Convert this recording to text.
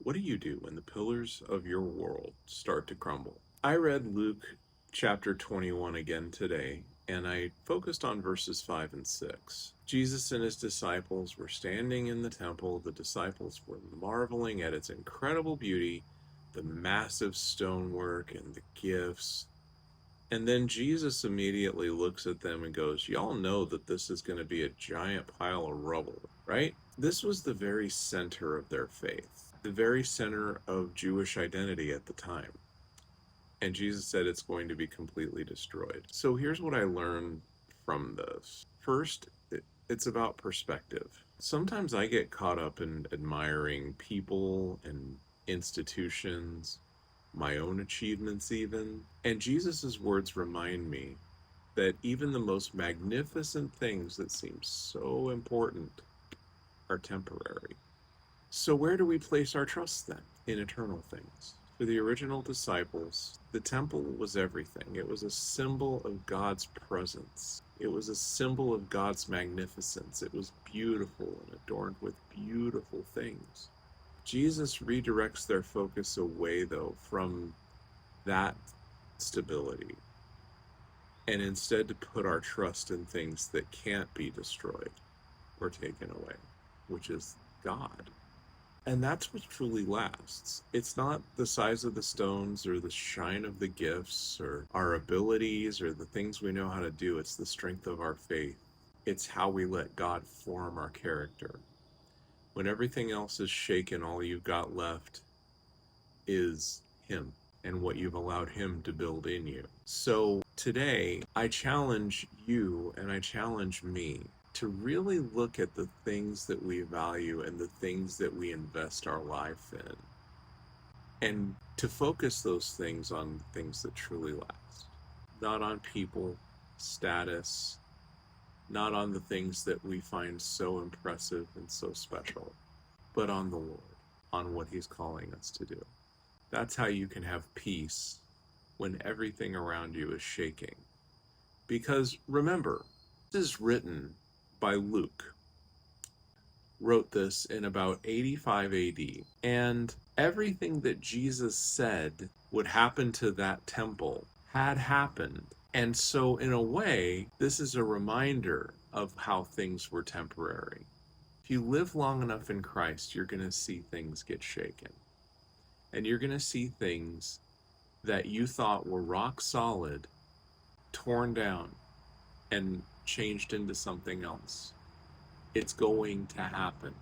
What do you do when the pillars of your world start to crumble? I read Luke chapter 21 again today, and I focused on verses 5 and 6. Jesus and his disciples were standing in the temple. The disciples were marveling at its incredible beauty, the massive stonework, and the gifts. And then Jesus immediately looks at them and goes, "Y'all know that this is going to be a giant pile of rubble, right?" This was the very center of their faith, the very center of Jewish identity at the time. And Jesus said it's going to be completely destroyed. So here's what I learned from this. First, it's about perspective. Sometimes I get caught up in admiring people and institutions, my own achievements even. And Jesus' words remind me that even the most magnificent things that seem so important are temporary. So where do we place our trust then? In eternal things. For the original disciples, the temple was everything. It was a symbol of God's presence. It was a symbol of God's magnificence. It was beautiful and adorned with beautiful things. Jesus redirects their focus away, though, from that stability, and instead to put our trust in things that can't be destroyed or taken away, which is God. And that's what truly lasts. It's not the size of the stones or the shine of the gifts or our abilities or the things we know how to do. It's the strength of our faith. It's how we let God form our character. When everything else is shaken, all you've got left is Him and what you've allowed Him to build in you. So today, I challenge you and I challenge me to really look at the things that we value and the things that we invest our life in, and to focus those things on things that truly last, not on people, status, not on the things that we find so impressive and so special, but on the Lord, on what He's calling us to do. That's how you can have peace when everything around you is shaking. Because remember, this is written by Luke. Wrote this in about 85 AD. And everything that Jesus said would happen to that temple had happened. And so in a way, this is a reminder of how things were temporary. If you live long enough in Christ, you're going to see things get shaken. And you're going to see things that you thought were rock solid torn down and changed into something else. It's going to happen.